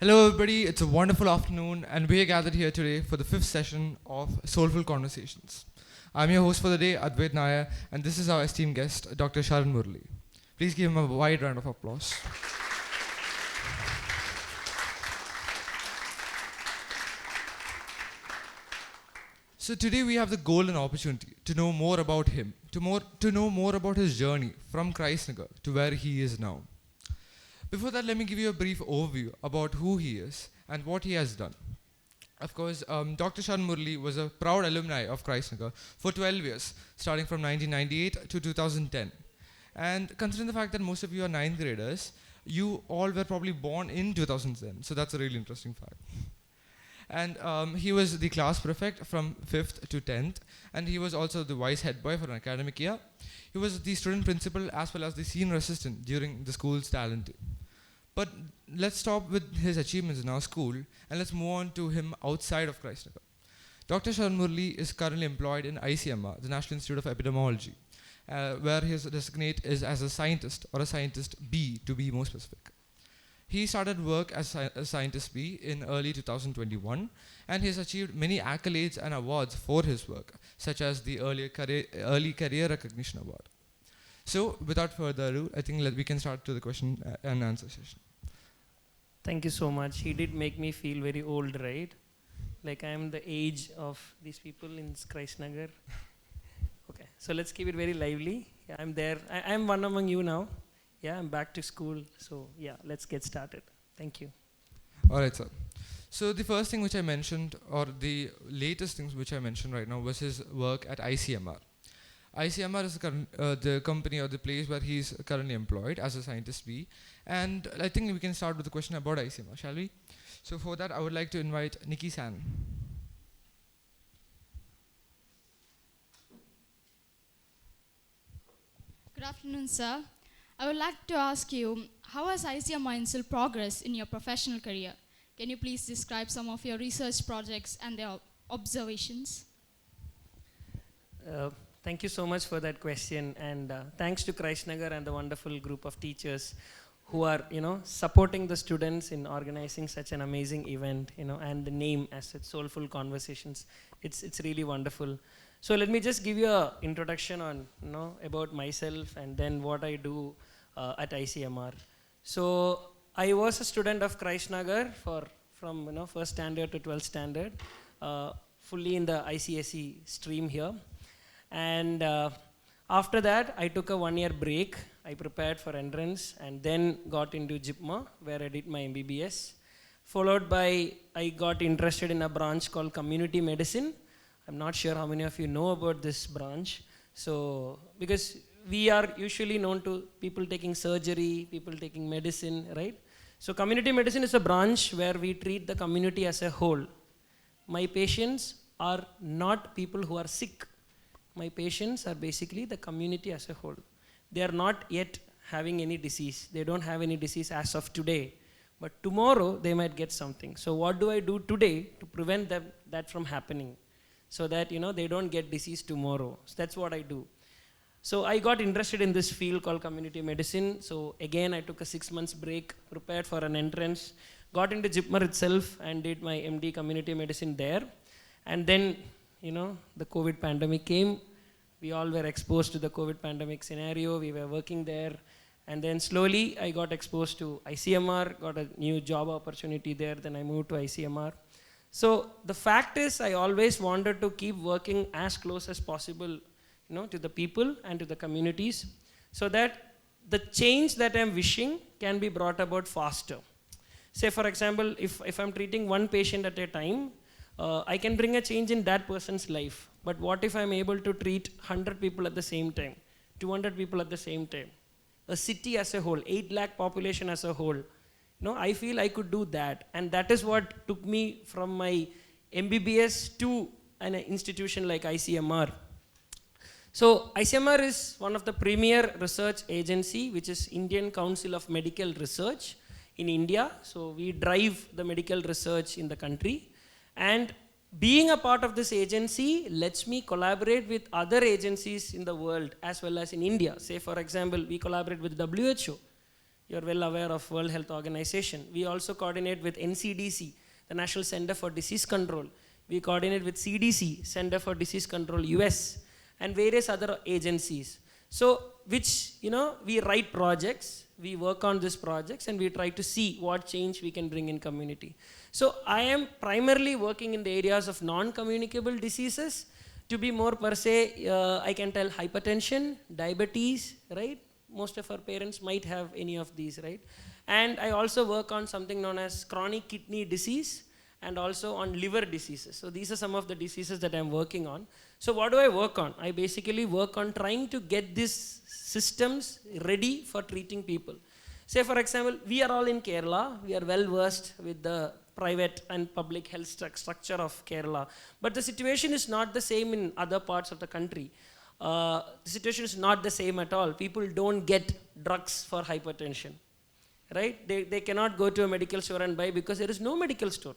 Hello, everybody. It's a wonderful afternoon, and we are gathered here today for the fifth session of Soulful Conversations. I'm your host for the day, Advait Nair, and this is our esteemed guest, Dr. Sharan Murali. Please give him a wide round of applause. So today we have the goal and opportunity to know more about him, to know more about his journey from Nagar to where he is now. Before that, let me give you a brief overview about who he is and what he has done. Of course, Dr. Shan Murali was a proud alumni of Nagar for 12 years, starting from 1998 to 2010. And considering the fact that most of you are ninth graders, you all were probably born in 2010, so that's a really interesting fact. And he was the class prefect from 5th to 10th, and he was also the vice head boy for an academic year. He was the student principal as well as the senior assistant during the school's talent day. But let's stop with his achievements in our school, and let's move on to him outside of Nagar. Dr. Sharan Murali is currently employed in ICMR, the National Institute of Epidemiology, where his designate is as a scientist, or a scientist B, to be more specific. He started work as a scientist B in early 2021, and he has achieved many accolades and awards for his work, such as the Early Career Recognition Award. So, without further ado, I think we can start to the question and answer session. Thank you so much. He did make me feel very old, right? Like I am the age of these people in Nagar. Okay, so let's keep it very lively. Yeah, I'm there. I'm one among you now. Yeah, I'm back to school. So yeah, let's get started. Thank you. All right, sir. So the first thing which I mentioned, or the latest things which I mentioned right now, was his work at ICMR. ICMR is the company or the place where he's currently employed as a scientist B. And I think we can start with the question about ICMR, shall we? So for that, I would like to invite Nikki San. Good afternoon, sir. I would like to ask you, how has ICMR still progressed in your professional career? Can you please describe some of your research projects and their observations? Thank you so much for that question, and thanks to Nagar and the wonderful group of teachers who are, supporting the students in organizing such an amazing event, and the name as such, Soulful Conversations. It's really wonderful. So let me just give you an introduction on, about myself and then what I do at ICMR. So I was a student of Nagar from first standard to 12th standard, fully in the ICSE stream here. And after that, I took a 1-year break. I prepared for entrance and then got into JIPMA, where I did my MBBS. Followed by, I got interested in a branch called community medicine. I'm not sure how many of you know about this branch. So, because we are usually known to people taking surgery, people taking medicine, right? So community medicine is a branch where we treat the community as a whole. My patients are not people who are sick. My patients are basically the community as a whole. They are not yet having any disease. They don't have any disease as of today. But tomorrow, they might get something. So what do I do today to prevent that from happening? So that, they don't get disease tomorrow. So that's what I do. So I got interested in this field called community medicine. So again, I took a 6 months break, prepared for an entrance, got into JIPMER itself and did my MD community medicine there. And then, the COVID pandemic came. We all were exposed to the COVID pandemic scenario. We were working there. And then slowly I got exposed to ICMR, got a new job opportunity there. Then I moved to ICMR. So the fact is, I always wanted to keep working as close as possible, to the people and to the communities, so that the change that I'm wishing can be brought about faster. Say, for example, if I'm treating one patient at a time, I can bring a change in that person's life. But what if I'm able to treat 100 people at the same time, 200 people at the same time, a city as a whole, 8 lakh population as a whole? I feel I could do that. And that is what took me from my MBBS to an institution like ICMR. So ICMR is one of the premier research agency, which is Indian Council of Medical Research in India. So we drive the medical research in the country. And being a part of this agency lets me collaborate with other agencies in the world as well as in India. Say, for example, we collaborate with WHO. You're well aware of World Health Organization. We also coordinate with NCDC, the National Center for Disease Control. We coordinate with CDC, Center for Disease Control US, and various other agencies. So, which, we write projects, we work on these projects, and we try to see what change we can bring in community. So, I am primarily working in the areas of non-communicable diseases. To be more per se, I can tell hypertension, diabetes, right? Most of our parents might have any of these, right? And I also work on something known as chronic kidney disease and also on liver diseases. So these are some of the diseases that I'm working on. So what do I work on? I basically work on trying to get these systems ready for treating people. Say for example, we are all in Kerala. We are well versed with the private and public health structure of Kerala. But the situation is not the same in other parts of the country. The situation is not the same at all. People don't get drugs for hypertension, right? They cannot go to a medical store and buy because there is no medical store,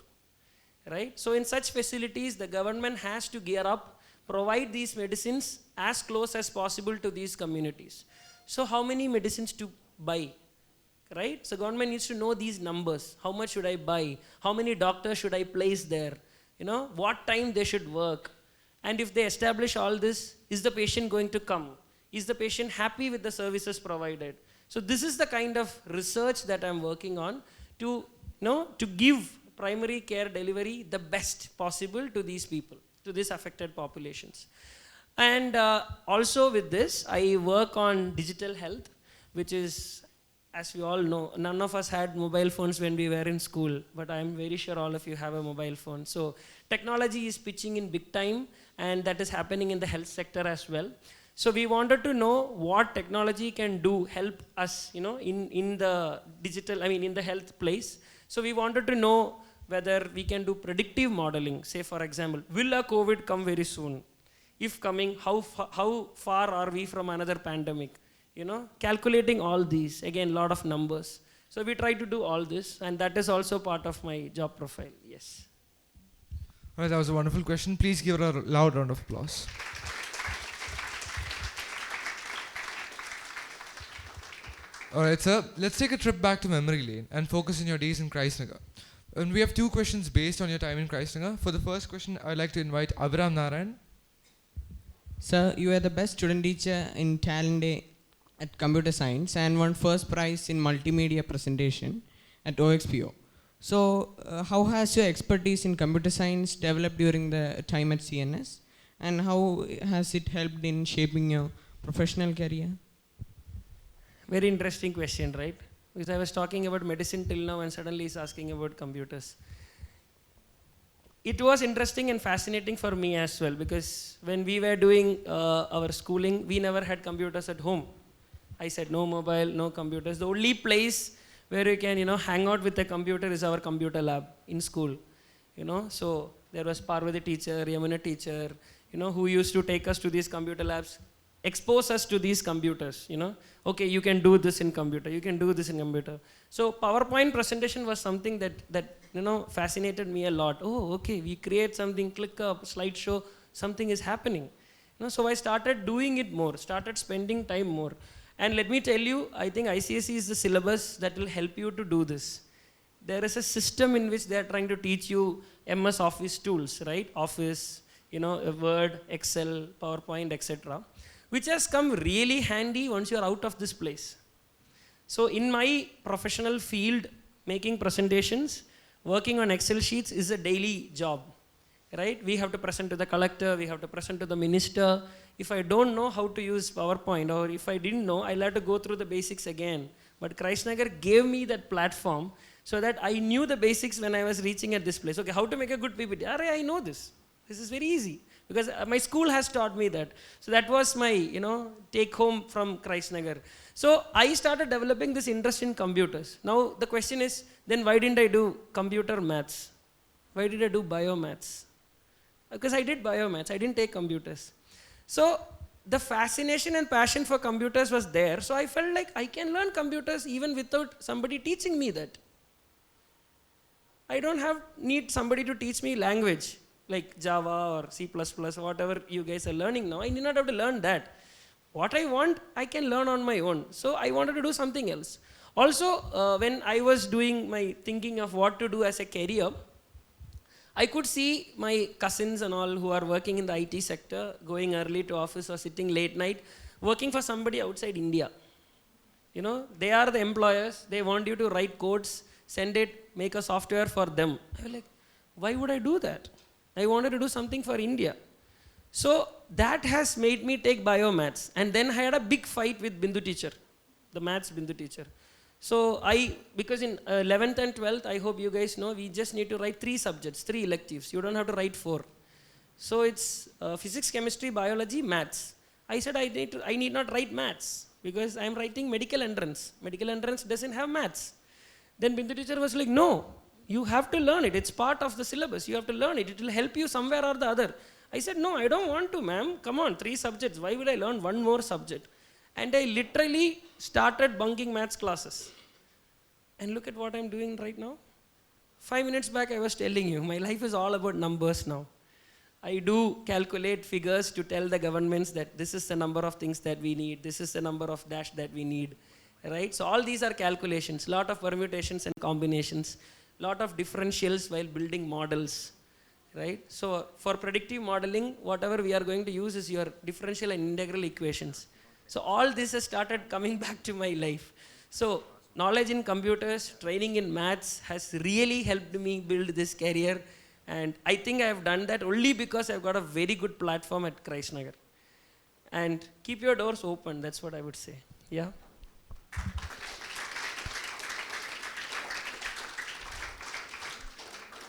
right? So in such facilities, the government has to gear up, provide these medicines as close as possible to these communities. So how many medicines to buy, right? So government needs to know these numbers. How much should I buy? How many doctors should I place there? What time they should work? And if they establish all this, is the patient going to come? Is the patient happy with the services provided? So this is the kind of research that I'm working on to give primary care delivery the best possible to these people, to these affected populations. And also with this, I work on digital health, which is, as we all know, none of us had mobile phones when we were in school, but I'm very sure all of you have a mobile phone. So technology is pitching in big time, and that is happening in the health sector as well. So we wanted to know what technology can do, help us, in the digital, in the health place. So we wanted to know whether we can do predictive modeling. Say for example, will a COVID come very soon? If coming, how far are we from another pandemic? Calculating all these, again, a lot of numbers. So we try to do all this, and that is also part of my job profile, yes. All right, that was a wonderful question. Please give her a loud round of applause. All right, sir, let's take a trip back to memory lane and focus on your days in Nagar. And we have 2 questions based on your time in Nagar. For the first question, I'd like to invite Abhiram Narayan. Sir, you are the best student teacher in Talent Day at Computer Science and won first prize in multimedia presentation at OXPO. So, how has your expertise in computer science developed during the time at CNS? And how has it helped in shaping your professional career? Very interesting question, right? Because I was talking about medicine till now and suddenly he's asking about computers. It was interesting and fascinating for me as well, because when we were doing our schooling, we never had computers at home. I said no mobile, no computers. The only place where you can, hang out with a computer is our computer lab in school. So there was Parvati teacher, Yamuna teacher, who used to take us to these computer labs, expose us to these computers, Okay, you can do this in computer, you can do this in computer. So PowerPoint presentation was something that fascinated me a lot. Oh, okay, we create something, click a slideshow, something is happening. So I started doing it more, started spending time more. And let me tell you, I think ICSE is the syllabus that will help you to do this. There is a system in which they are trying to teach you MS Office tools, right? Office, Word, Excel, PowerPoint, etc., which has come really handy once you are out of this place. So in my professional field, making presentations, working on Excel sheets is a daily job, right? We have to present to the collector, we have to present to the minister. If I don't know how to use PowerPoint, or if I didn't know, I'll have to go through the basics again. But Nagar gave me that platform so that I knew the basics when I was reaching at this place. Okay, how to make a good PPT? I know this. This is very easy. Because my school has taught me that. So that was my, take home from Nagar. So I started developing this interest in computers. Now the question is, then why didn't I do computer maths? Why did I do biomaths? Because I did biomaths, I didn't take computers. So the fascination and passion for computers was there. So I felt like I can learn computers even without somebody teaching me that. I don't need somebody to teach me language like Java or C++, whatever you guys are learning now. I need not have to learn that. What I want, I can learn on my own. So I wanted to do something else. Also, when I was doing my thinking of what to do as a career, I could see my cousins and all who are working in the IT sector, going early to office or sitting late night, working for somebody outside India. You know, they are the employers, they want you to write codes, send it, make a software for them. I was like, why would I do that? I wanted to do something for India. So that has made me take biomaths. And then I had a big fight with Bindu teacher, the maths Bindu teacher. So because in 11th and 12th, I hope you guys know, we just need to write 3 subjects, 3 electives. You don't have to write 4. So it's physics, chemistry, biology, maths. I said I need not write maths because I'm writing medical entrance. Medical entrance doesn't have maths. Then Bindu teacher was like, no, you have to learn it. It's part of the syllabus. You have to learn it. It will help you somewhere or the other. I said, no, I don't want to, ma'am. Come on, 3 subjects. Why would I learn 1 more subject? And I literally started bunking maths classes. And look at what I'm doing right now. 5 minutes back, I was telling you, my life is all about numbers now. I do calculate figures to tell the governments that this is the number of things that we need, this is the number of dash that we need, right? So all these are calculations, lot of permutations and combinations, lot of differentials while building models, right? So for predictive modeling, whatever we are going to use is your differential and integral equations. So all this has started coming back to my life. So knowledge in computers, training in maths has really helped me build this career. And I think I have done that only because I've got a very good platform at Christ Nagar. And keep your doors open, that's what I would say. Yeah.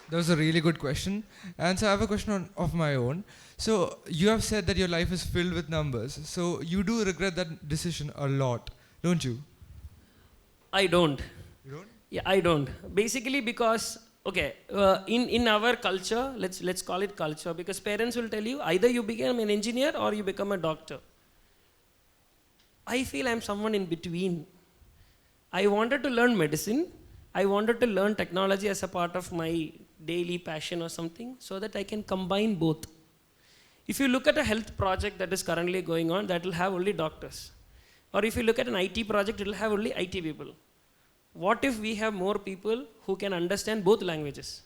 That was a really good question. And so I have a question of my own. So you have said that your life is filled with numbers. So you do regret that decision a lot, don't you? I don't. You don't? Yeah, I don't. Basically because, okay, in our culture, let's call it culture, because parents will tell you either you become an engineer or you become a doctor. I feel I'm someone in between. I wanted to learn medicine. I wanted to learn technology as a part of my daily passion or something so that I can combine both. If you look at a health project that is currently going on, that will have only doctors. Or if you look at an IT project, it will have only IT people. What if we have more people who can understand both languages?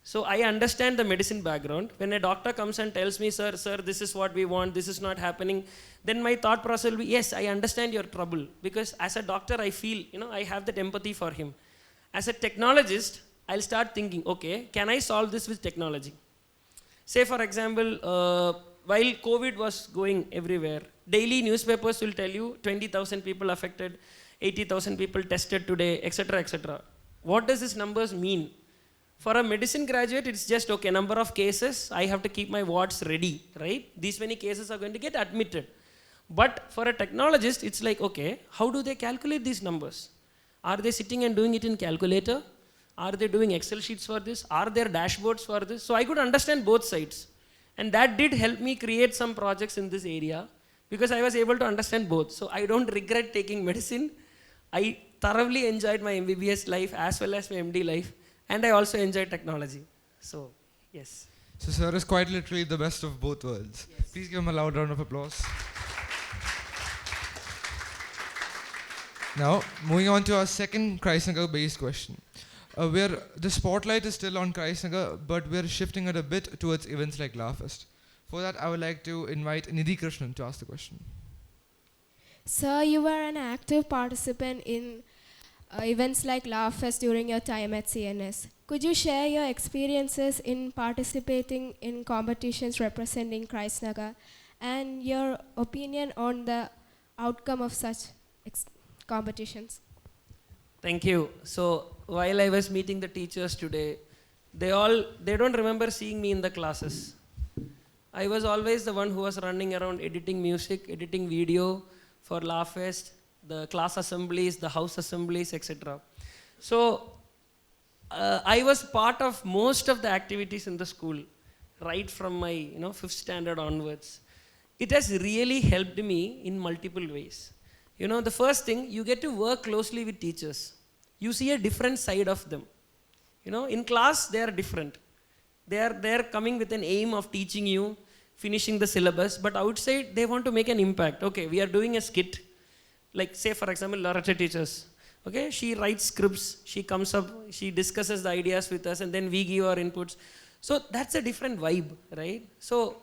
So I understand the medicine background. When a doctor comes and tells me, sir, this is what we want, this is not happening, then my thought process will be, yes, I understand your trouble. Because as a doctor, I feel, I have that empathy for him. As a technologist, I'll start thinking, okay, can I solve this with technology? Say, for example, while COVID was going everywhere, daily newspapers will tell you 20,000 people affected, 80,000 people tested today, etc., etc. What does these numbers mean? For a medicine graduate, it's just, okay, number of cases, I have to keep my wards ready, right? These many cases are going to get admitted. But for a technologist, it's like, okay, how do they calculate these numbers? Are they sitting and doing it in calculator? Are they doing Excel sheets for this? Are there dashboards for this? So I could understand both sides. And that did help me create some projects in this area because I was able to understand both. So I don't regret taking medicine. I thoroughly enjoyed my MBBS life as well as my MD life. And I also enjoyed technology. So, yes. So sir is quite literally the best of both worlds. Yes. Please give him a loud round of applause. Now, moving on to our second Christ Nagar based question. Where the spotlight is still on Christ Nagar, but we're shifting it a bit towards events like LAFest. For that, I would like to invite Nidhi Krishnan to ask the question. Sir, you were an active participant in events like LAFest during your time at CNS. Could you share your experiences in participating in competitions representing Christ Nagar and your opinion on the outcome of such competitions? Thank you. So while I was meeting the teachers today, they don't remember seeing me in the classes. I was always the one who was running around editing music, editing video for LAFest, the class assemblies, the house assemblies, etc. So I was part of most of the activities in the school, right from my 5th standard onwards. It has really helped me in multiple ways. The first thing, you get to work closely with teachers. You see a different side of them. In class, they are different. They're coming with an aim of teaching you, finishing the syllabus, but outside, they want to make an impact. Okay, we are doing a skit. Like say for example, Loretta teachers. Okay, she writes scripts, she comes up, she discusses the ideas with us, and then we give our inputs. So that's a different vibe, right? So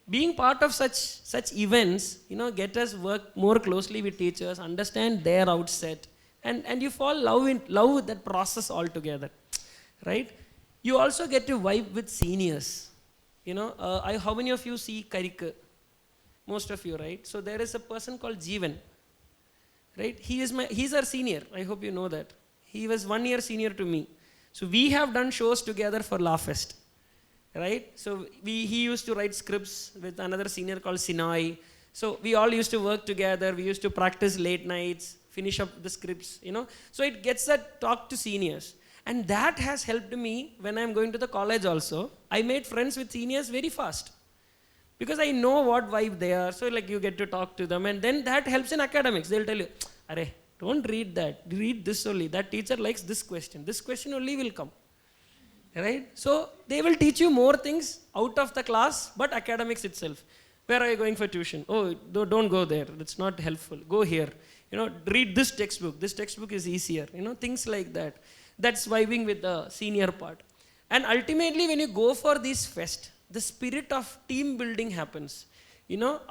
being part of such events, get us work more closely with teachers, understand their outset, and you fall love with that process altogether, right? You also get to vibe with seniors. How many of you see Karika? Most of you, right? So there is a person called Jeevan, right? He's our senior. I hope you know that. He was 1 year senior to me. So we have done shows together for La Fest, right? So he used to write scripts with another senior called Sinai. So we all used to work together. We used to practice late nights, finish up the scripts, So it gets that talk to seniors. And that has helped me when I'm going to the college also. I made friends with seniors very fast, because I know what vibe they are. So like you get to talk to them, and then that helps in academics. They'll tell you, "Arey, don't read that. Read this only. That teacher likes this question. This question only will come." Right? So they will teach you more things out of the class, but academics itself. Where are you going for tuition? Oh, don't go there. That's not helpful. Go here. Read this textbook. This textbook is easier. Things like that. That's vibing with the senior part. And ultimately, when you go for this fest, the spirit of team building happens,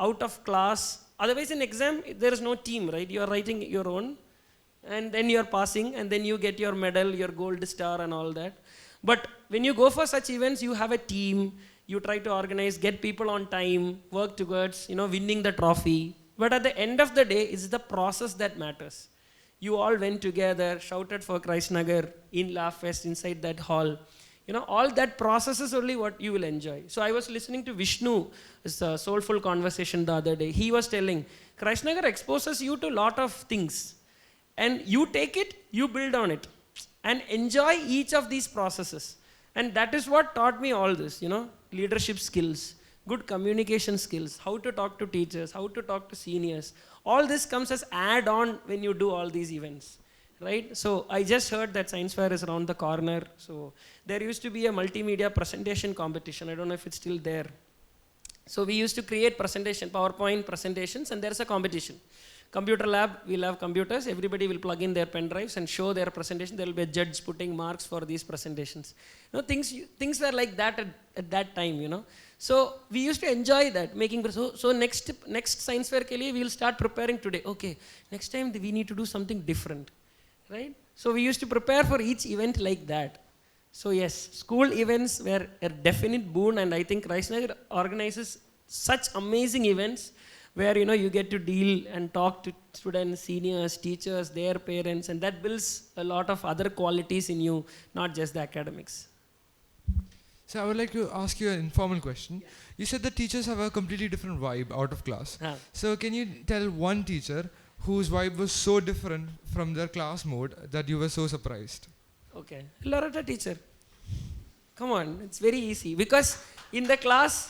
out of class. Otherwise, in exam, there is no team, right? You are writing your own, and then you are passing, and then you get your medal, your gold star, and all that. But when you go for such events, you have a team. You try to organize, get people on time, work towards, winning the trophy. But at the end of the day, it's the process that matters. You all went together, shouted for Christ Nagar in La Fest inside that hall. All that process is only what you will enjoy. So I was listening to Vishnu, his Soulful conversation the other day. He was telling, Christ Nagar exposes you to a lot of things. And you take it, you build on it. And enjoy each of these processes. And that is what taught me all this, leadership skills, good communication skills, how to talk to teachers, how to talk to seniors. All this comes as add-on when you do all these events. Right? So I just heard that Science Fair is around the corner. So there used to be a multimedia presentation competition. I don't know if it's still there. So we used to create PowerPoint presentations, and there's a competition. Computer lab, we'll have computers. Everybody will plug in their pen drives and show their presentation. There will be a judge putting marks for these presentations. Things were like that at that time, So we used to enjoy that, making. So next Science Fair ke liye, we'll start preparing today. Okay, next time we need to do something different. Right? So we used to prepare for each event like that. So yes, school events were a definite boon, and I think Christ Nagar organizes such amazing events where you get to deal and talk to students, seniors, teachers, their parents, and that builds a lot of other qualities in you, not just the academics. So I would like to ask you an informal question. You said that teachers have a completely different vibe out of class. So can you tell one teacher whose vibe was so different from their class mode that you were so surprised? Okay. Loretta teacher. Come on, it's very easy. Because in the class,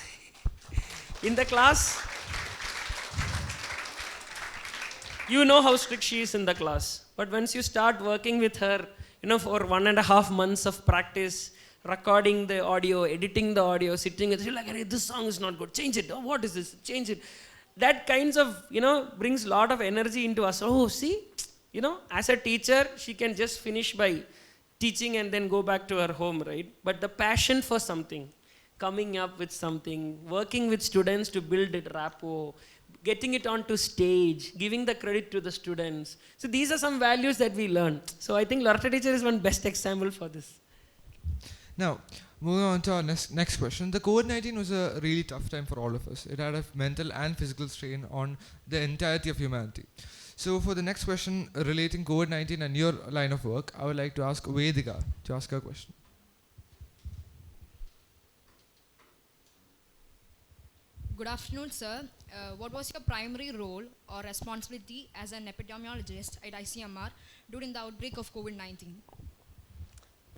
you know how strict she is in the class. But once you start working with her, for 1.5 months of practice, recording the audio, editing the audio, sitting with, she's like, hey, this song is not good, change it. Oh, what is this? Change it. That kinds of, brings a lot of energy into us. Oh, see, as a teacher, she can just finish by teaching and then go back to her home, right? But the passion for something, coming up with something, working with students to build it rapport, getting it onto stage, giving the credit to the students. So these are some values that we learn. So I think Loretta teacher is one best example for this. Now, moving on to our next question. The COVID-19 was a really tough time for all of us. It had a mental and physical strain on the entirety of humanity. So for the next question relating COVID-19 and your line of work, I would like to ask Vedika to ask her a question. Good afternoon, sir. What was your primary role or responsibility as an epidemiologist at ICMR during the outbreak of COVID-19?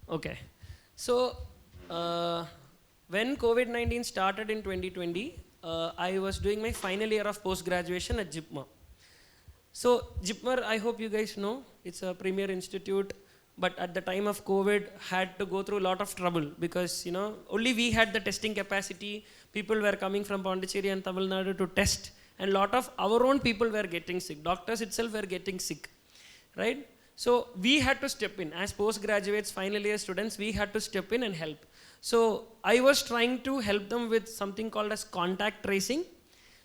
Okay. So, when COVID-19 started in 2020, I was doing my final year of post-graduation at JIPMER. So, JIPMER, I hope you guys know, it's a premier institute, but at the time of COVID, had to go through a lot of trouble because, only we had the testing capacity. People were coming from Pondicherry and Tamil Nadu to test and lot of our own people were getting sick. Doctors itself were getting sick, right? So we had to step in. As postgraduates, final year students, we had to step in and help. So I was trying to help them with something called as contact tracing.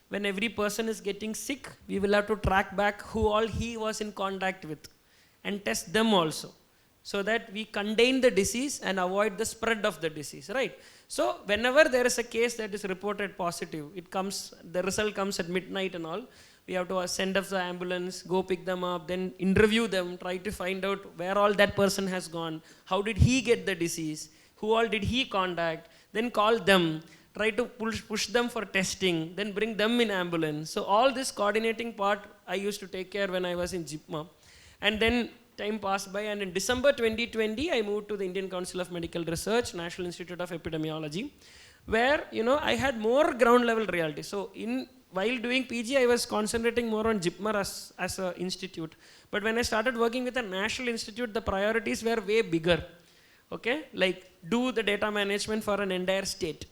When every person is getting sick, we will have to track back who all he was in contact with and test them also, so that we contain the disease and avoid the spread of the disease, right? So whenever there is a case that is reported positive, the result comes at midnight and all, we have to send up the ambulance, go pick them up, then interview them, try to find out where all that person has gone, how did he get the disease, who all did he contact, then call them, try to push them for testing, then bring them in ambulance. So all this coordinating part I used to take care when I was in JIPMA. And then time passed by, and in December 2020, I moved to the Indian Council of Medical Research, National Institute of Epidemiology, where I had more ground level reality. So while doing PG, I was concentrating more on JIPMER as an institute. But when I started working with a national institute, the priorities were way bigger. Okay, like do the data management for an entire state.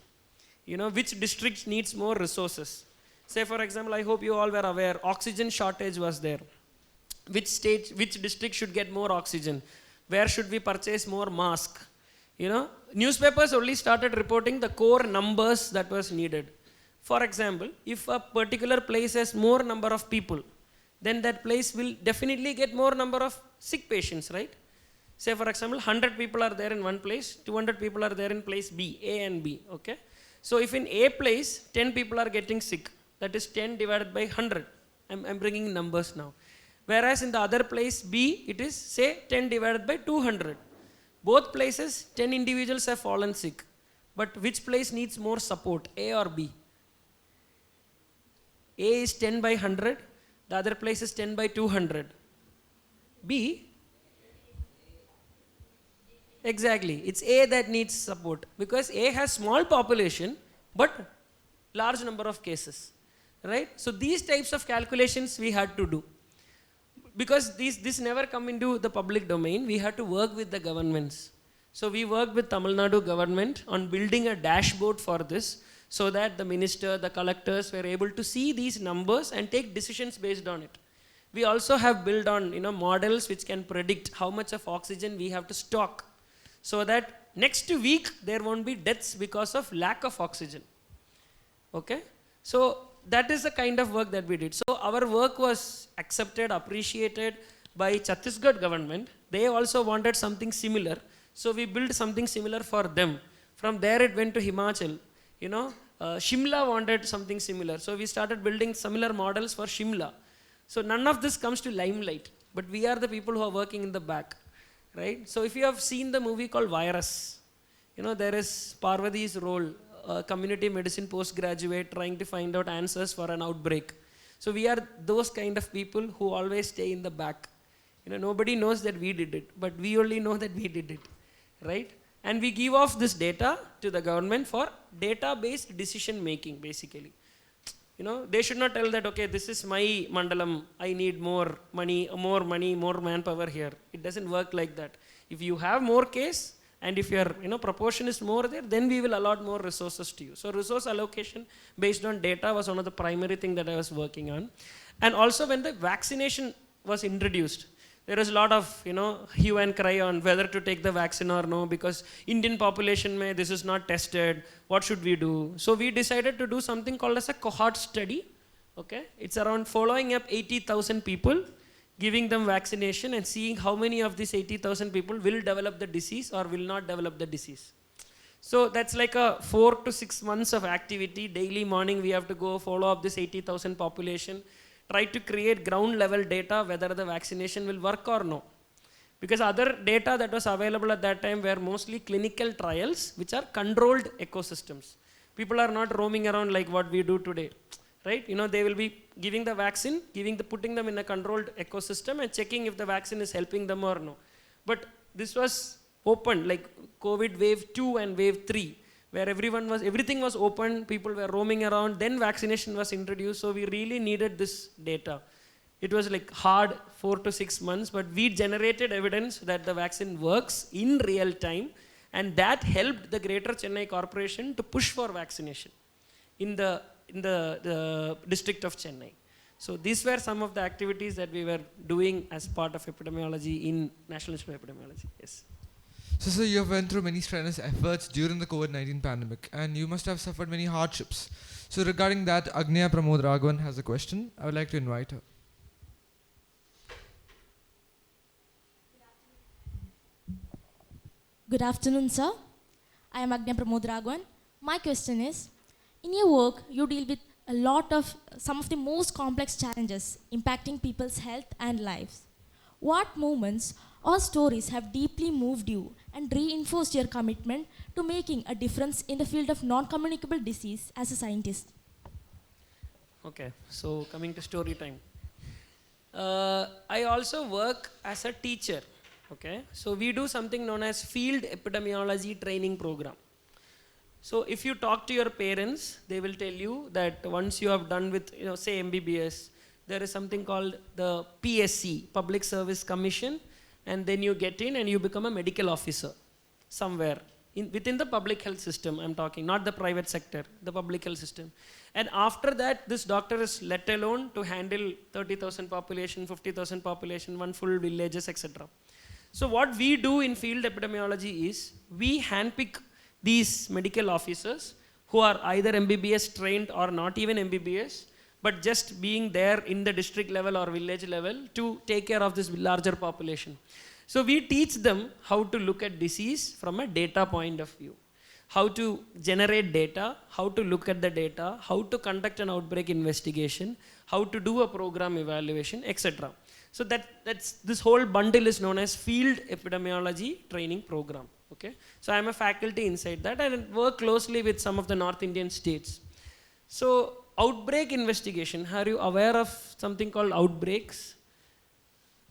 Which district needs more resources. Say for example, I hope you all were aware, oxygen shortage was there. Which district should get more oxygen? Where should we purchase more mask? Newspapers only started reporting the core numbers that was needed. For example, if a particular place has more number of people, then that place will definitely get more number of sick patients, right? Say for example, 100 people are there in one place, 200 people are there in place B, A and B, okay? So if in A place, 10 people are getting sick, that is 10 divided by 100. I'm bringing numbers now. Whereas in the other place B, it is say 10 divided by 200. Both places, 10 individuals have fallen sick. But which place needs more support, A or B? A is 10 by 100, the other place is 10 by 200. B? Exactly, it's A that needs support, because A has small population but large number of cases, right? So these types of calculations we had to do. Because this never come into the public domain, we had to work with the governments. So we worked with Tamil Nadu government on building a dashboard for this, so that the minister, the collectors were able to see these numbers and take decisions based on it. We also have built on models which can predict how much of oxygen we have to stock, so that next week there won't be deaths because of lack of oxygen. Okay? So that is the kind of work that we did. So our work was accepted, appreciated by Chhattisgarh government. They also wanted something similar. So we built something similar for them. From there it went to Himachal. Shimla wanted something similar. So we started building similar models for Shimla. So none of this comes to limelight, but we are the people who are working in the back, right? So if you have seen the movie called Virus, there is Parvati's role, community medicine postgraduate trying to find out answers for an outbreak. So we are those kind of people who always stay in the back. Nobody knows that we did it, but we only know that we did it, right? And we give off this data to the government for data-based decision making, basically. They should not tell that, okay, this is my mandalam, I need more money, more manpower here. It doesn't work like that. If you have more case, and if your proportion is more there, then we will allot more resources to you. So resource allocation based on data was one of the primary things that I was working on. And also when the vaccination was introduced, there was a lot of hue and cry on whether to take the vaccine or no, because Indian population this is not tested, what should we do? So we decided to do something called as a cohort study. Okay, it's around following up 80,000 people, giving them vaccination and seeing how many of these 80,000 people will develop the disease or will not develop the disease. So that's like a 4 to 6 months of activity. Daily morning we have to go follow up this 80,000 population, try to create ground level data whether the vaccination will work or no. Because other data that was available at that time were mostly clinical trials, which are controlled ecosystems. People are not roaming around like what we do today. Right? They will be giving the vaccine, putting them in a controlled ecosystem and checking if the vaccine is helping them or no. But this was open, like COVID wave 2 and wave 3, where everything was open, people were roaming around, then vaccination was introduced, so we really needed this data. It was like hard 4 to 6 months, but we generated evidence that the vaccine works in real time, and that helped the Greater Chennai Corporation to push for vaccination. In the the district of Chennai. So these were some of the activities that we were doing as part of epidemiology in National Institute of Epidemiology. Yes. So, sir, you have went through many strenuous efforts during the COVID-19 pandemic, and you must have suffered many hardships. So, regarding that, Agnya Pramod Raghavan has a question. I would like to invite her. Good afternoon, sir. I am Agnya Pramod Raghavan. My question is, in your work, you deal with a lot of some of the most complex challenges impacting people's health and lives. What moments or stories have deeply moved you and reinforced your commitment to making a difference in the field of non-communicable disease as a scientist? Okay, so coming to story time. I also work as a teacher. Okay, so we do something known as field epidemiology training program. So if you talk to your parents, they will tell you that once you have done with, say MBBS, there is something called the PSC, Public Service Commission, and then you get in and you become a medical officer somewhere within the public health system. I'm talking, not the private sector, the public health system. And after that, this doctor is let alone to handle 30,000 population, 50,000 population, one full villages, etc. So what we do in field epidemiology is we handpick these medical officers who are either MBBS trained or not even MBBS, but just being there in the district level or village level to take care of this larger population. So we teach them how to look at disease from a data point of view, how to generate data, how to look at the data, how to conduct an outbreak investigation, how to do a program evaluation, etc. So this whole bundle is known as field epidemiology training program. Okay? So I am a faculty inside that and work closely with some of the North Indian states. So outbreak investigation, are you aware of something called outbreaks?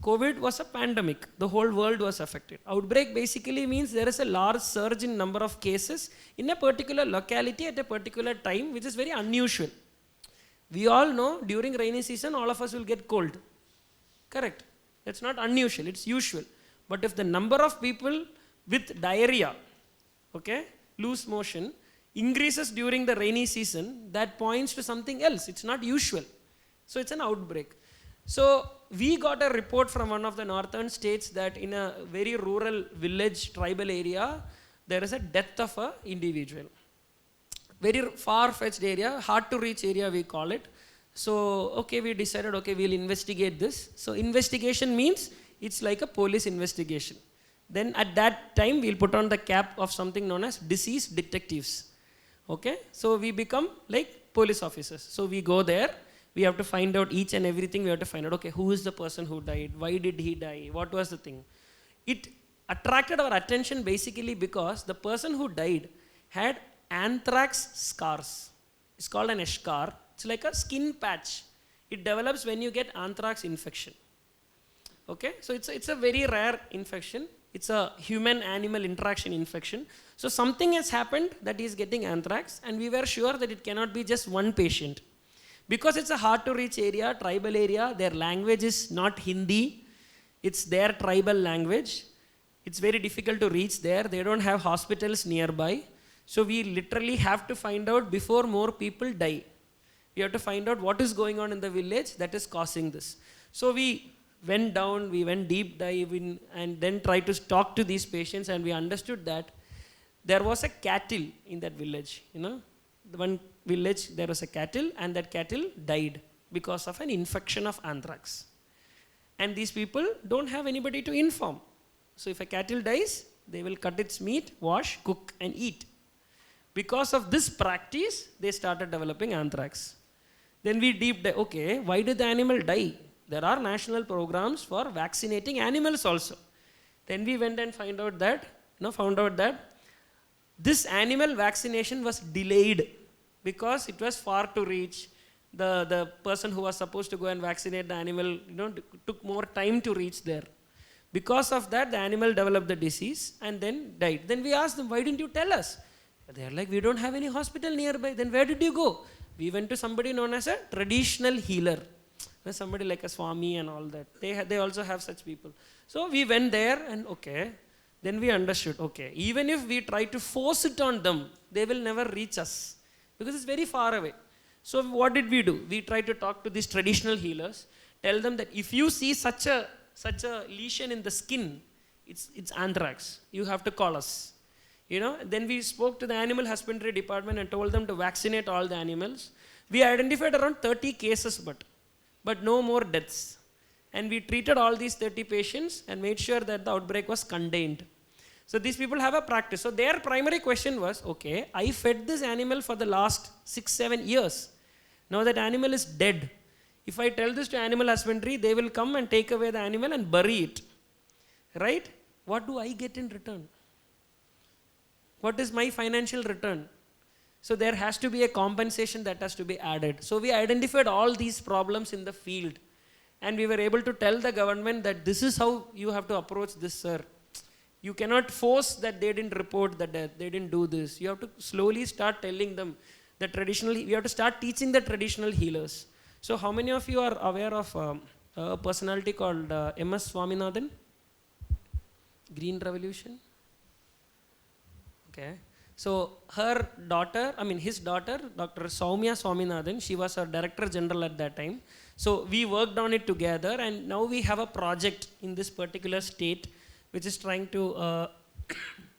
COVID was a pandemic. The whole world was affected. Outbreak basically means there is a large surge in number of cases in a particular locality at a particular time, which is very unusual. We all know during rainy season, all of us will get cold. Correct. That's not unusual, it's usual. But if the number of people with diarrhea, okay, loose motion, increases during the rainy season, that points to something else. It's not usual. So it's an outbreak. So we got a report from one of the northern states that in a very rural village, tribal area, there is a death of an individual. Very far-fetched area, hard to reach area we call it. So, okay, we decided, okay, we'll investigate this. So investigation means it's like a police investigation. Then at that time, we'll put on the cap of something known as disease detectives. Okay, so we become like police officers. So we go there, we have to find out each and everything. We have to find out, okay, who is the person who died? Why did he die? What was the thing? It attracted our attention basically because the person who died had anthrax scars. It's called an eschar. It's like a skin patch. It develops when you get anthrax infection. Okay, so it's a very rare infection. It's a human-animal interaction infection. So something has happened that he is getting anthrax, and we were sure that it cannot be just one patient. Because it's a hard-to-reach area, tribal area, their language is not Hindi. It's their tribal language. It's very difficult to reach there. They don't have hospitals nearby. So we literally have to find out before more people die. We have to find out what is going on in the village that is causing this. So we went down, we went deep dive in, and then tried to talk to these patients, and we understood that there was a cattle in that village. The one village, there was a cattle, and that cattle died because of an infection of anthrax. And these people don't have anybody to inform. So if a cattle dies, they will cut its meat, wash, cook, and eat. Because of this practice, they started developing anthrax. Then we deep dive, okay, why did the animal die? There are national programs for vaccinating animals also. Then we went and found out that this animal vaccination was delayed because it was far to reach. The person who was supposed to go and vaccinate the animal, took more time to reach there. Because of that, the animal developed the disease and then died. Then we asked them, why didn't you tell us? They are like, we don't have any hospital nearby. Then where did you go? We went to somebody known as a traditional healer. Somebody like a Swami and all that. They also have such people. So we went there and okay. Then we understood, okay, even if we try to force it on them, they will never reach us because it's very far away. So what did we do? We tried to talk to these traditional healers, tell them that if you see such a lesion in the skin, it's anthrax. You have to call us. Then we spoke to the animal husbandry department and told them to vaccinate all the animals. We identified around 30 cases, but no more deaths. And we treated all these 30 patients and made sure that the outbreak was contained. So these people have a practice. So their primary question was, okay, I fed this animal for the last 6-7 years. Now that animal is dead. If I tell this to animal husbandry, they will come and take away the animal and bury it. Right? What do I get in return? What is my financial return? So there has to be a compensation that has to be added. So we identified all these problems in the field. And we were able to tell the government that this is how you have to approach this, sir. You cannot force that they didn't report the death, they didn't do this. You have to slowly start telling them the traditional, you have to start teaching the traditional healers. So how many of you are aware of a personality called M.S. Swaminathan? Green Revolution? Okay. So his daughter, Dr. Soumya Swaminathan, she was our Director General at that time. So we worked on it together, and now we have a project in this particular state which is trying to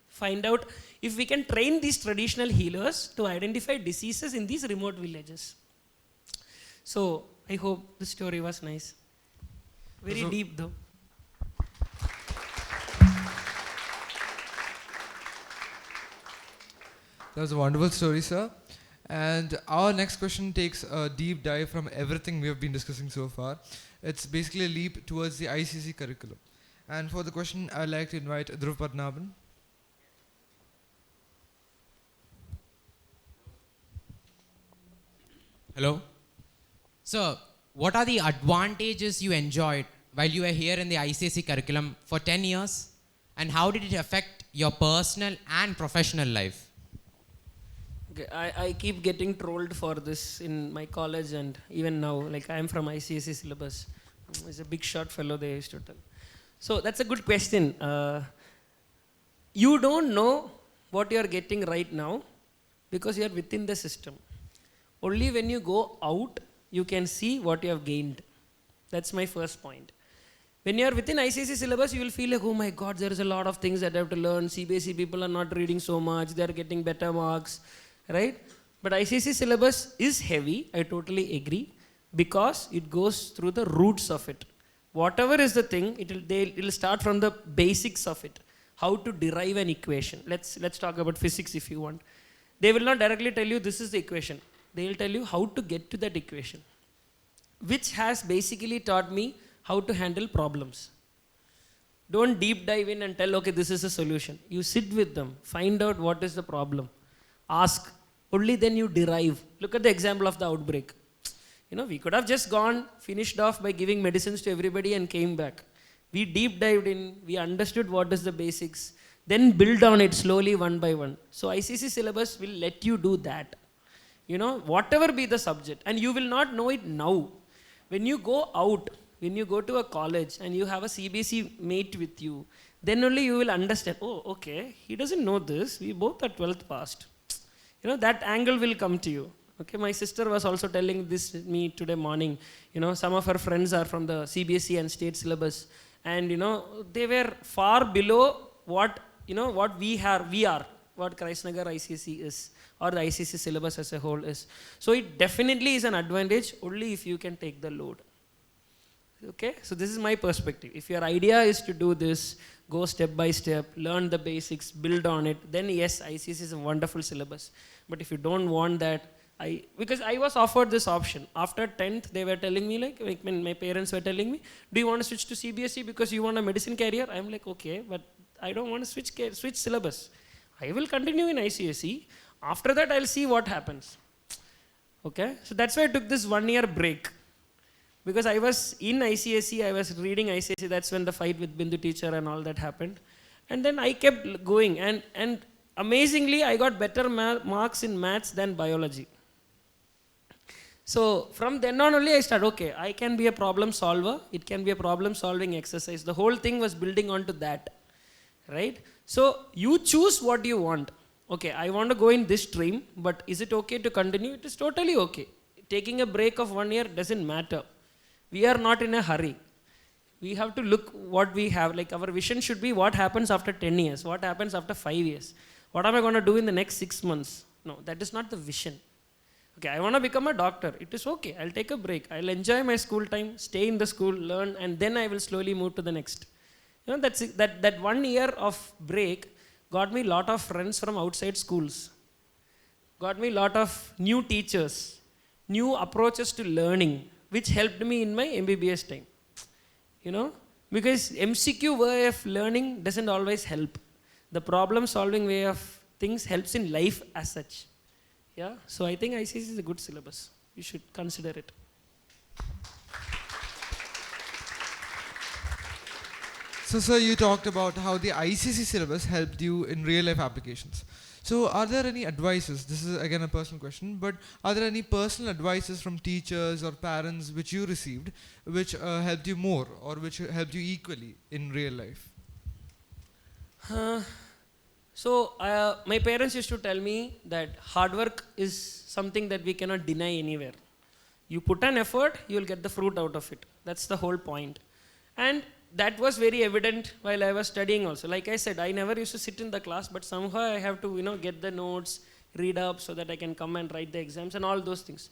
find out if we can train these traditional healers to identify diseases in these remote villages. So I hope the story was nice. Very deep though. That was a wonderful story, sir. And our next question takes a deep dive from everything we have been discussing so far. It's basically a leap towards the ICC curriculum. And for the question, I'd like to invite Dhruv Padmanabhan. Hello. So, what are the advantages you enjoyed while you were here in the ICSE curriculum for 10 years? And how did it affect your personal and professional life? Okay, I keep getting trolled for this in my college and even now. Like, I am from ICSE syllabus. It's a big short fellow, they used to tell. So that's a good question. You don't know what you are getting right now because you are within the system. Only when you go out, you can see what you have gained. That's my first point. When you are within ICSE syllabus, you will feel like, oh my God, there is a lot of things that I have to learn. CBSE people are not reading so much. They are getting better marks, right? But ICSE syllabus is heavy. I totally agree because it goes through the roots of it. Whatever is the thing, it will start from the basics of it. How to derive an equation. Let's talk about physics if you want. They will not directly tell you this is the equation. They will tell you how to get to that equation, which has basically taught me how to handle problems. Don't deep dive in and tell, okay, this is a solution. You sit with them, find out what is the problem, ask. Only then you derive. Look at the example of the outbreak. We could have just finished off by giving medicines to everybody and came back. We deep dived in, we understood what is the basics, then build on it slowly one by one. So ICSE syllabus will let you do that. Whatever be the subject, and you will not know it now. When you go out, when you go to a college and you have a CBSE mate with you, then only you will understand, oh, okay, he doesn't know this, we both are 12th passed. That angle will come to you. Okay, my sister was also telling this to me today morning. Some of her friends are from the CBSE and state syllabus, and they were far below what we are, what Nagar ICSE is, or the ICSE syllabus as a whole is. So it definitely is an advantage only if you can take the load. Okay, so this is my perspective. If your idea is to do this, go step by step, learn the basics, build on it, then yes, ICSE is a wonderful syllabus. But if you don't want that, because I was offered this option. After 10th, they were telling me, when my parents were telling me, do you want to switch to CBSE because you want a medicine career? I'm like, okay, but I don't want to switch syllabus. I will continue in ICSE. After that, I'll see what happens. Okay, so that's why I took this 1 year break. Because I was in ICSE, I was reading ICSE, that's when the fight with Bindu teacher and all that happened. And then I kept going, and amazingly, I got better marks in maths than biology. So from then on only I started, okay, I can be a problem solver. It can be a problem solving exercise. The whole thing was building onto that, right? So you choose what you want. Okay, I want to go in this stream, but is it okay to continue? It is totally okay. taking a break of 1 year doesn't matter. We are not in a hurry. We have to look what we have. Like our vision should be what happens after 10 years, what happens after 5 years, what am I going to do in the next 6 months. No, that is not the vision. Okay, I want to become a doctor. It is okay. I'll take a break. I'll enjoy my school time, stay in the school, learn, and then I will slowly move to the next. You know, that 1 year of break got me a lot of friends from outside schools. Got me a lot of new teachers, new approaches to learning, which helped me in my MBBS time. You know, because MCQ way of learning doesn't always help. The problem solving way of things helps in life as such. Yeah, so I think ICSE is a good syllabus. You should consider it. So, sir, you talked about how the ICSE syllabus helped you in real life applications. So, are there any advices? This is again a personal question, but are there any personal advices from teachers or parents which you received which helped you more or which helped you equally in real life? My parents used to tell me that hard work is something that we cannot deny anywhere. You put an effort, you will get the fruit out of it. That's the whole point. And that was very evident while I was studying also. Like I said, I never used to sit in the class, but somehow I have to, get the notes, read up so that I can come and write the exams and all those things.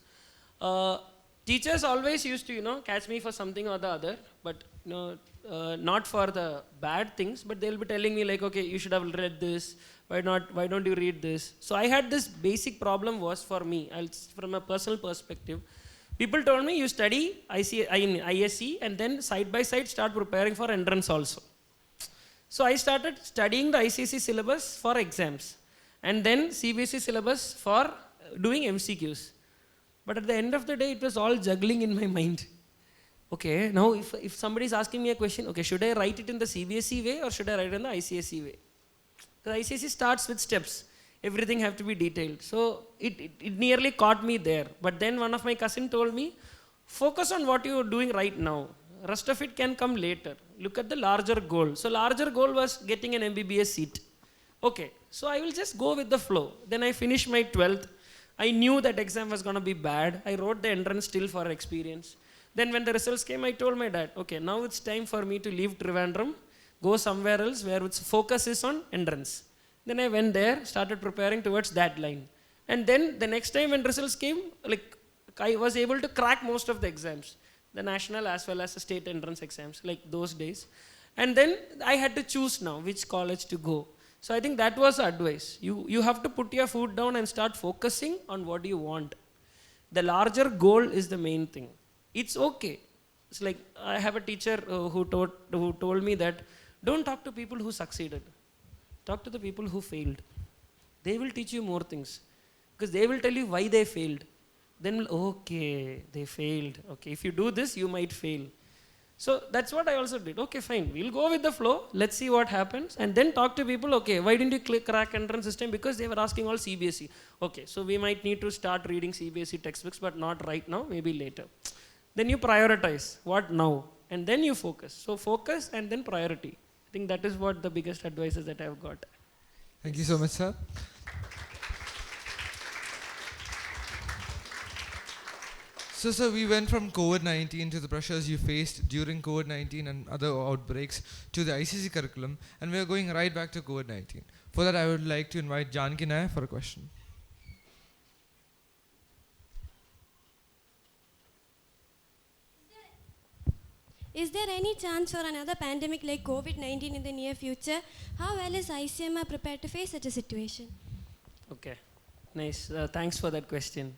Teachers always used to, catch me for something or the other, but not for the bad things, but they'll be telling me like, okay, you should have read this. Why don't you read this? So I had this basic problem was for me, from a personal perspective. People told me you study ISC and then side by side start preparing for entrance also. So I started studying the ICSE syllabus for exams and then CBSE syllabus for doing MCQs. But at the end of the day, it was all juggling in my mind. Okay, now if somebody is asking me a question, okay, should I write it in the CBSE way or should I write it in the ICSE way? The ICSE starts with steps. Everything have to be detailed. So it nearly caught me there. But then one of my cousin told me, focus on what you are doing right now. Rest of it can come later. Look at the larger goal. So larger goal was getting an MBBS seat. Okay, so I will just go with the flow. Then I finished my 12th. I knew that exam was going to be bad. I wrote the entrance still for experience. Then when the results came, I told my dad, okay, now it's time for me to leave Trivandrum, go somewhere else where its focus is on entrance. Then I went there, started preparing towards that line. And then the next time when results came, like I was able to crack most of the exams, the national as well as the state entrance exams, like those days. And then I had to choose now which college to go. So I think that was advice. You have to put your foot down and start focusing on what you want. The larger goal is the main thing. It's okay. It's like I have a teacher who told me that don't talk to people who succeeded. Talk to the people who failed. They will teach you more things. Because they will tell you why they failed. Then, okay, they failed. Okay, if you do this, you might fail. So that's what I also did. Okay, fine. We'll go with the flow. Let's see what happens. And then talk to people, okay, why didn't you crack entrance system? Because they were asking all CBSE. Okay, so we might need to start reading CBSE textbooks, but not right now, maybe later. Then you prioritize. What now? And then you focus. So focus and then priority. I think that is what the biggest advice is that I've got. Thank you so much, sir. So, sir, we went from COVID-19 to the pressures you faced during COVID-19 and other outbreaks to the ICC curriculum, and we are going right back to COVID-19. For that, I would like to invite Janki Nair for a question. Is there any chance for another pandemic like COVID-19 in the near future? How well is ICMR prepared to face such a situation? Okay, nice. Thanks for that question.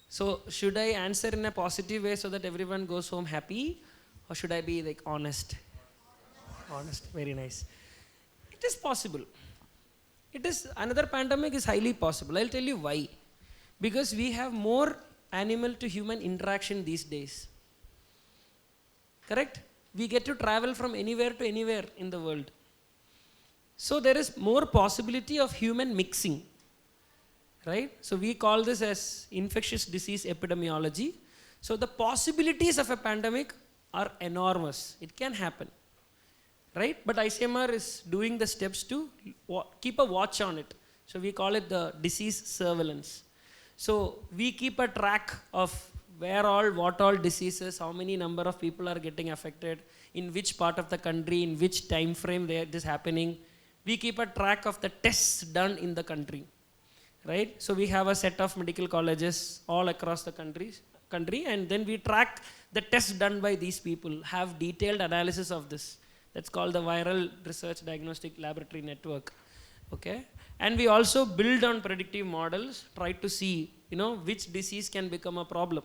So, should I answer in a positive way so that everyone goes home happy? Or should I be like honest? Honest, very nice. It is possible. Another pandemic is highly possible. I'll tell you why. Because we have more animal to human interaction these days. Correct? We get to travel from anywhere to anywhere in the world. So there is more possibility of human mixing. Right? So we call this as infectious disease epidemiology. So the possibilities of a pandemic are enormous. It can happen. Right? But ICMR is doing the steps to keep a watch on it. So we call it the disease surveillance. So we keep a track of what all diseases, how many number of people are getting affected, in which part of the country, in which time frame it is happening. We keep a track of the tests done in the country, right? So we have a set of medical colleges all across the country, and then we track the tests done by these people, have detailed analysis of this. That's called the Viral Research Diagnostic Laboratory Network, okay? And we also build on predictive models, try to see, which disease can become a problem.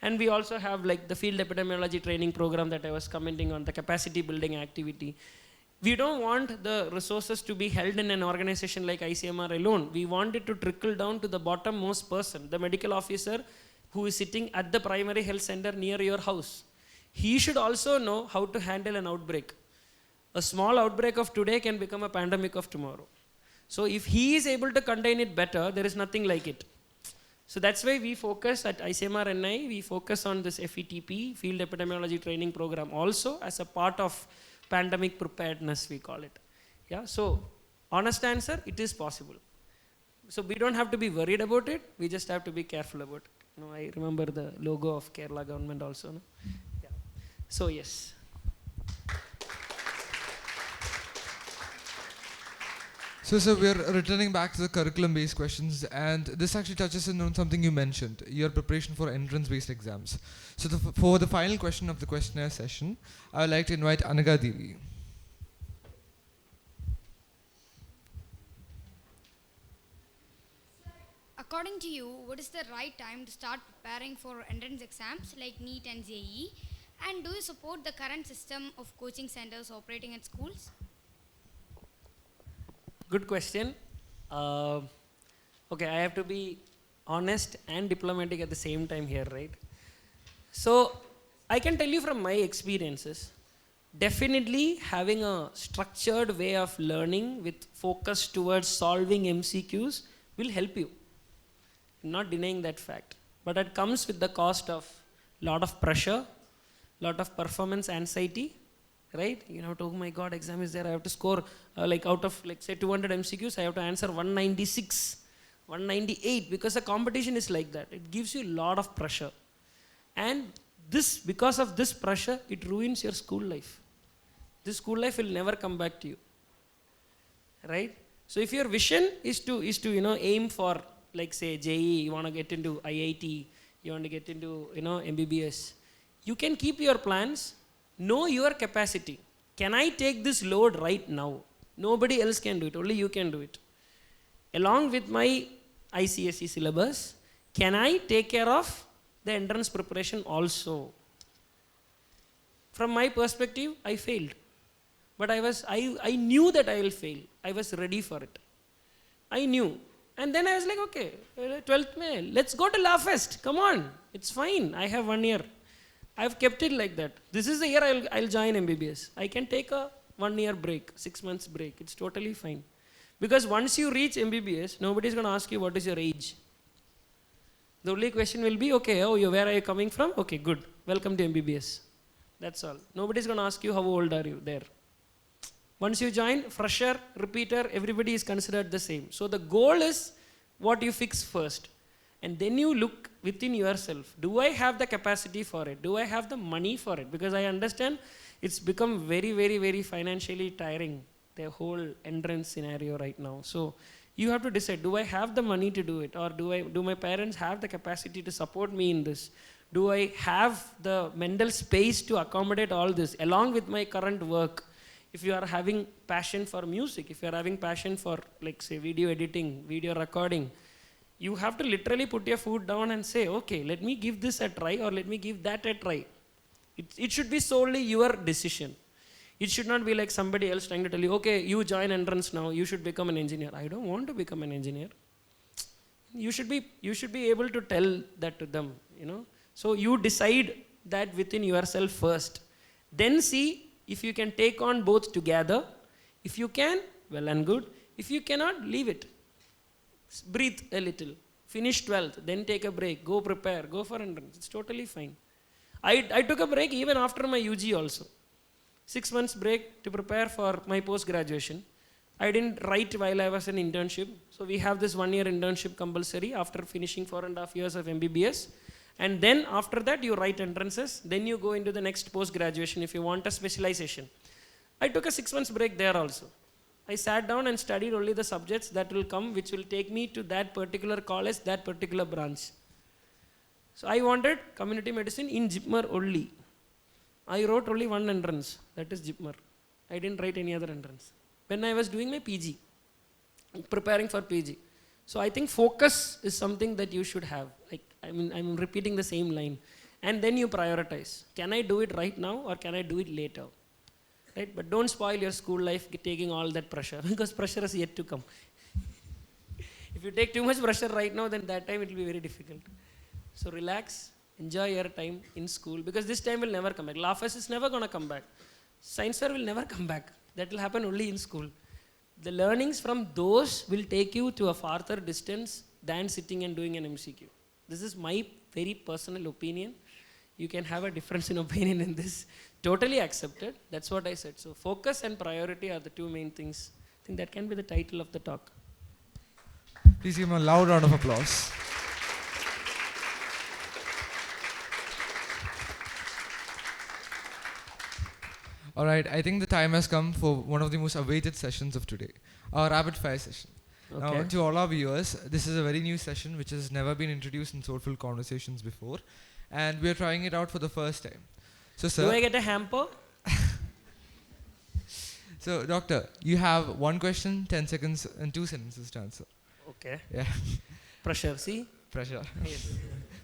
And we also have like the field epidemiology training program that I was commenting on, the capacity building activity. We don't want the resources to be held in an organization like ICMR alone. We want it to trickle down to the bottom-most person, the medical officer who is sitting at the primary health center near your house. He should also know how to handle an outbreak. A small outbreak of today can become a pandemic of tomorrow. So if he is able to contain it better, there is nothing like it. So that's why we focus at ICMR-NIE, we focus on this FETP, Field Epidemiology Training Program, also as a part of pandemic preparedness, we call it. Yeah, so honest answer, it is possible. So we don't have to be worried about it, we just have to be careful about it. I remember the logo of Kerala government also. No? Yeah. So yes. So sir, we are returning back to the curriculum-based questions, and this actually touches on something you mentioned, your preparation for entrance-based exams. So for the final question of the questionnaire session, I would like to invite Anaga Devi. According to you, what is the right time to start preparing for entrance exams like NEET and JEE? And do you support the current system of coaching centers operating at schools? Good question. Okay, I have to be honest and diplomatic at the same time here, right? So I can tell you from my experiences, definitely having a structured way of learning with focus towards solving MCQs will help you. I'm not denying that fact. But it comes with the cost of lot of pressure, lot of performance anxiety, right? Oh my God, exam is there. I have to score out of say 200 MCQs, I have to answer 196, 198, because the competition is like that. It gives you a lot of pressure. And because of this pressure, it ruins your school life. This school life will never come back to you, right? So if your vision is to aim for say JEE, you want to get into IIT, you want to get into MBBS, you can keep your plans. Know your capacity. Can I take this load right now? Nobody else can do it, only you can do it. Along with my ICSE syllabus, can I take care of the entrance preparation also? From my perspective, I failed. But I knew that I will fail. I was ready for it. I knew. And then I was like, okay, 12th May, let's go to La Fest. Come on, it's fine. I have 1 year. I've kept it like that. This is the year I'll join MBBS. I can take a 1 year break, 6 months break. It's totally fine. Because once you reach MBBS, nobody's going to ask you what is your age. The only question will be, okay, where are you coming from? Okay, good. Welcome to MBBS. That's all. Nobody's going to ask you how old are you there. Once you join, fresher, repeater, everybody is considered the same. So the goal is what you fix first. And then you look within yourself. Do I have the capacity for it? Do I have the money for it? Because I understand it's become very, very, very financially tiring, the whole entrance scenario right now. So you have to decide, do I have the money to do it? Or do my parents have the capacity to support me in this? Do I have the mental space to accommodate all this along with my current work? If you are having passion for music, if you are having passion for say video editing, video recording, you have to literally put your foot down and say, okay, let me give this a try or let me give that a try. It should be solely your decision. It should not be like somebody else trying to tell you, okay, you join entrance now, you should become an engineer. I don't want to become an engineer. You should be able to tell that to them, So you decide that within yourself first. Then see if you can take on both together. If you can, well and good. If you cannot, leave it. Breathe a little. Finish 12th, then take a break. Go prepare. Go for entrance. It's totally fine. I took a break even after my UG also. 6 months break to prepare for my post-graduation. I didn't write while I was in internship. So we have this 1 year internship compulsory after finishing 4.5 years of MBBS. And then after that you write entrances, then you go into the next post-graduation if you want a specialization. I took a 6 months break there also. I sat down and studied only the subjects that will come, which will take me to that particular college, that particular branch. So I wanted community medicine in ICMR only. I wrote only one entrance, that is ICMR. I didn't write any other entrance. When I was doing my PG, preparing for PG. So I think focus is something that you should have. Like, I'm repeating the same line. And then you prioritize. Can I do it right now or can I do it later? Right? But don't spoil your school life taking all that pressure because pressure is yet to come. If you take too much pressure right now, then that time it will be very difficult. So relax, enjoy your time in school because this time will never come back. Law Fest is never going to come back. Science fair will never come back. That will happen only in school. The learnings from those will take you to a farther distance than sitting and doing an MCQ. This is my very personal opinion. You can have a difference in opinion in this. Totally accepted. That's what I said. So focus and priority are the two main things. I think that can be the title of the talk. Please give him a loud round of applause. All right, I think the time has come for one of the most awaited sessions of today, our rapid fire session. Okay. Now, to all our viewers, this is a very new session which has never been introduced in Soulful Conversations before, and we are trying it out for the first time. So, sir. Do I get a hamper? So, doctor, you have 1 question, 10 seconds, and 2 sentences to answer. Okay. Yeah. Pressure, see? Pressure. Yes.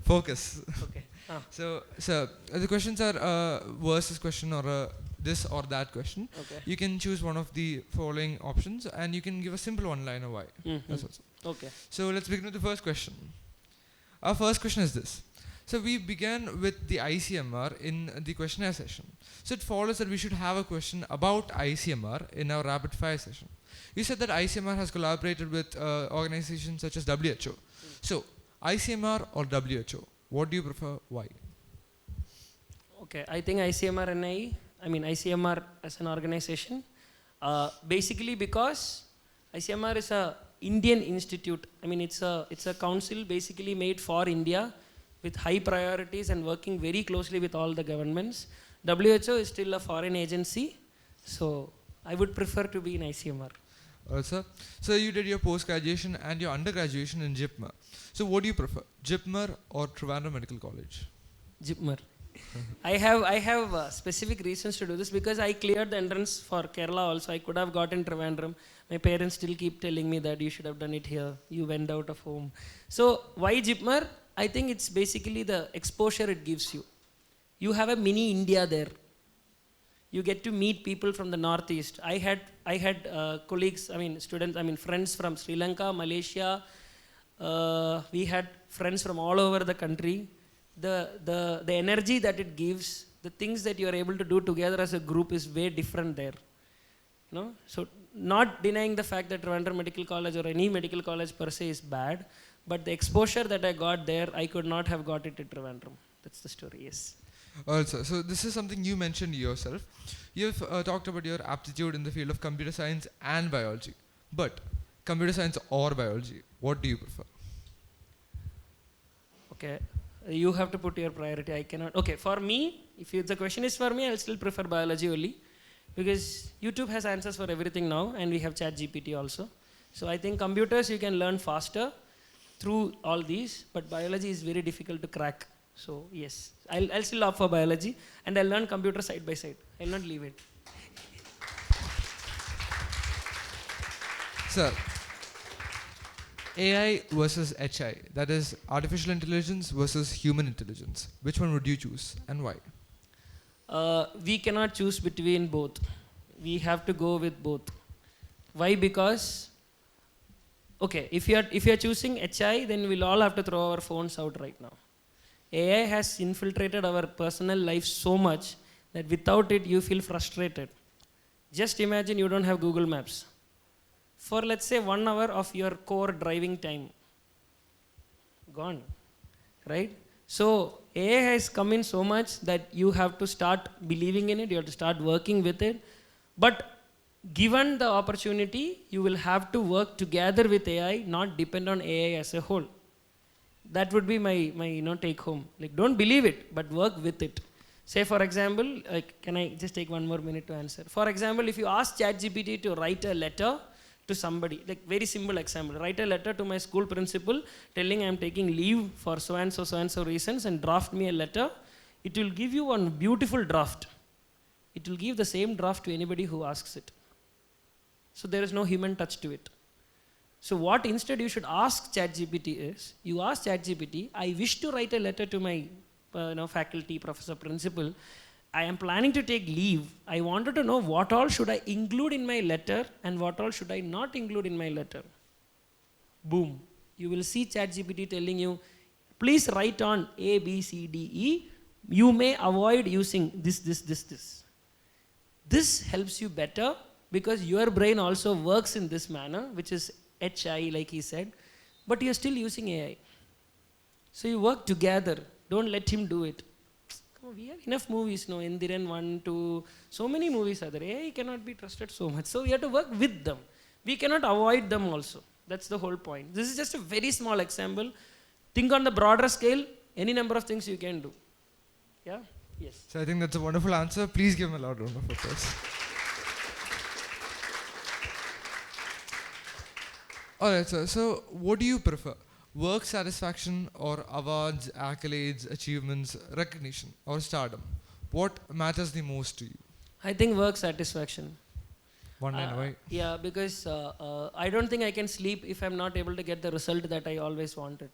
Focus. Okay. So, sir, the questions are versus question or this or that question. Okay. You can choose one of the following options and you can give a simple one-liner why. That's also. Okay. So let's begin with the first question. Our first question is this. So we began with the ICMR in the questionnaire session. So it follows that we should have a question about ICMR in our rapid fire session. You said that ICMR has collaborated with organizations such as WHO. So ICMR or WHO? What do you prefer? Why? Okay, I think ICMR-NIE, ICMR as an organization, basically because ICMR is a Indian institute. It's a council basically made for India with high priorities and working very closely with all the governments. WHO is still a foreign agency, so I would prefer to be in ICMR. Also, so you did your post-graduation and your undergraduation in ICMR. So what do you prefer, ICMR or Trivandrum Medical College? ICMR. I have specific reasons to do this because I cleared the entrance for Kerala also. I could have gotten Trivandrum. My parents still keep telling me that you should have done it here. You went out of home. So why ICMR? I think it's basically the exposure it gives you. You have a mini India there. You get to meet people from the Northeast. I had colleagues, students, friends from Sri Lanka, Malaysia. We had friends from all over the country. The energy that it gives, the things that you are able to do together as a group is way different there. So not denying the fact that Trivandrum Medical College or any medical college per se is bad, but the exposure that I got there, I could not have got it at Trivandrum. That's the story, yes. Also, so this is something you mentioned yourself. You've talked about your aptitude in the field of computer science and biology. But computer science or biology, what do you prefer? Okay, you have to put your priority. I cannot. Okay, for me, if the question is for me, I'll still prefer biology only. Because YouTube has answers for everything now and we have ChatGPT also. So I think computers you can learn faster through all these, but biology is very difficult to crack. So yes, I'll still opt for biology and I'll learn computer side by side. I'll not leave it. Sir, AI versus HI, that is artificial intelligence versus human intelligence. Which one would you choose and why? We cannot choose between both. We have to go with both. Why? Because, okay, if you are choosing HI, then we'll all have to throw our phones out right now. AI has infiltrated our personal life so much that without it you feel frustrated. Just imagine you don't have Google Maps. For let's say 1 hour of your core driving time, gone, right? So AI has come in so much that you have to start believing in it, you have to start working with it. But given the opportunity, you will have to work together with AI, not depend on AI as a whole. That would be my take home. Like, don't believe it, but work with it. Say, for example, can I just take 1 more minute to answer? For example, if you ask ChatGPT to write a letter to somebody, like very simple example, write a letter to my school principal telling I'm taking leave for so and so reasons and draft me a letter, it will give you one beautiful draft. It will give the same draft to anybody who asks it. So there is no human touch to it. So what instead you should ask ChatGPT is, you ask ChatGPT, I wish to write a letter to my faculty, professor, principal. I am planning to take leave. I wanted to know what all should I include in my letter and what all should I not include in my letter. Boom. You will see ChatGPT telling you, please write on A, B, C, D, E. You may avoid using this. This helps you better because your brain also works in this manner, which is HI, like he said, but you're still using AI. So you work together. Don't let him do it. Come on, we have enough movies, Indiran 1, 2, so many movies are there. AI cannot be trusted so much. So we have to work with them. We cannot avoid them also. That's the whole point. This is just a very small example. Think on the broader scale, any number of things you can do. Yeah? Yes. So I think that's a wonderful answer. Please give him a loud round of applause. Alright, sir. So what do you prefer? Work satisfaction or awards, accolades, achievements, recognition or stardom? What matters the most to you? I think work satisfaction. One line away. Yeah, because I don't think I can sleep if I'm not able to get the result that I always wanted.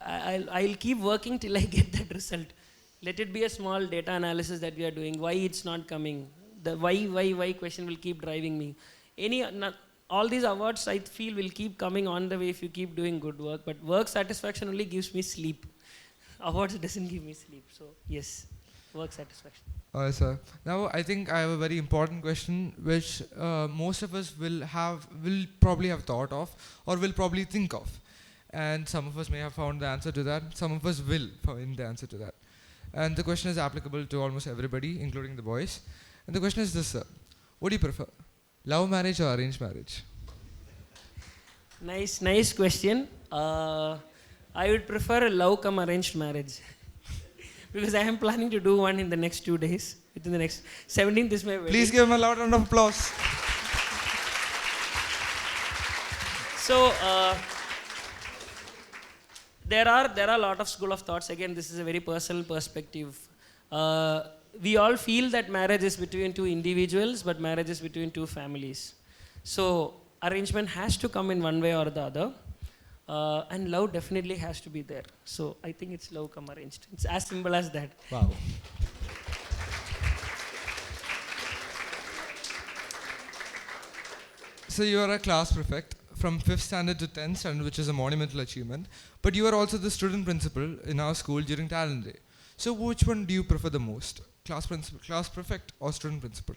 I'll keep working till I get that result. Let it be a small data analysis that we are doing. Why it's not coming? The why question will keep driving me. All these awards I feel will keep coming on the way if you keep doing good work. But work satisfaction only gives me sleep. Awards doesn't give me sleep. So yes, work satisfaction. Alright, sir. Now I think I have a very important question which most of us will probably have thought of or will probably think of. And some of us may have found the answer to that. Some of us will find the answer to that. And the question is applicable to almost everybody, including the boys. And the question is this, sir. What do you prefer? Love marriage or arranged marriage? Nice question. I would prefer a love come arranged marriage. Because I am planning to do one in the next 2 days. Within the next 17th is my wedding. Please give him a loud round of applause. So there are a lot of school of thoughts. Again, this is a very personal perspective. We all feel that marriage is between two individuals, but marriage is between two families. So arrangement has to come in one way or the other. And love definitely has to be there. So I think it's love come arranged. It's as simple as that. Wow. So you are a class prefect from 5th standard to 10th standard, which is a monumental achievement. But you are also the student principal in our school during Talent Day. So which one do you prefer the most? Class prefect or student principal?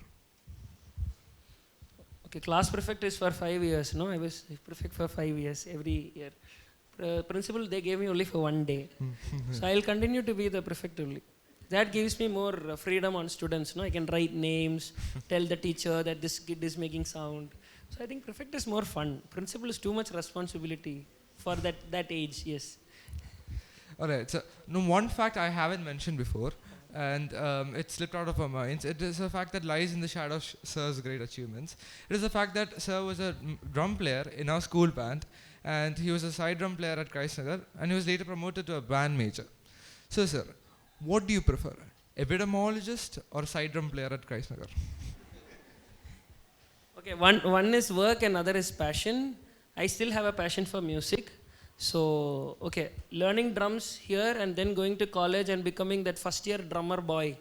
Okay, class prefect is for 5 years. No, I was prefect for 5 years every year. Principal, they gave me only for 1 day. So I'll continue to be the prefect only. That gives me more freedom on students. No, I can write names, tell the teacher that this kid is making sound. So I think prefect is more fun. Principal is too much responsibility for that age. Yes. Alright, so one fact I haven't mentioned before, and it slipped out of our minds. It is a fact that lies in the shadow of Sir's great achievements. It is the fact that Sir was a drum player in our school band, and he was a side drum player at Nagar, and he was later promoted to a band major. So, sir, what do you prefer, epidemiologist or side drum player at Nagar? Okay, one is work and other is passion. I still have a passion for music. So, okay, learning drums here and then going to college and becoming that first year drummer boy.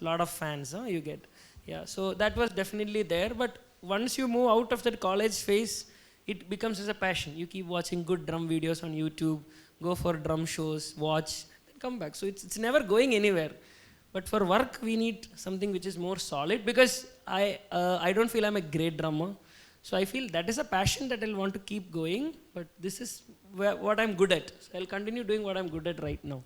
Lot of fans, you get. Yeah, so that was definitely there. But once you move out of that college phase, it becomes as a passion. You keep watching good drum videos on YouTube, go for drum shows, watch, then come back. So it's never going anywhere. But for work, we need something which is more solid because I don't feel I'm a great drummer. So I feel that is a passion that I'll want to keep going, but this is what I'm good at. So I'll continue doing what I'm good at right now.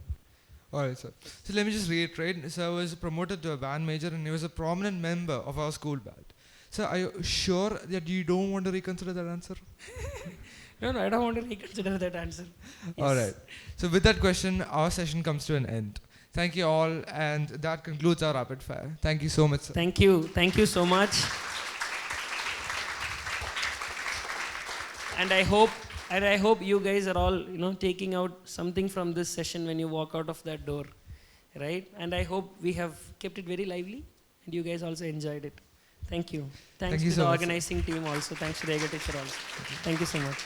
Alright, sir. So let me just reiterate. Sir was promoted to a band major and he was a prominent member of our school band. Sir, are you sure that you don't want to reconsider that answer? No, I don't want to reconsider that answer. All Yes. right. So with that question, our session comes to an end. Thank you all, and that concludes our rapid fire. Thank you so much, sir. Thank you so much. And I hope you guys are all, taking out something from this session when you walk out of that door, right? And I hope we have kept it very lively, and you guys also enjoyed it. Thank you. Thanks you to so the much, sir. organizing team also. Thanks to the Ega teacher also. Thank you so much.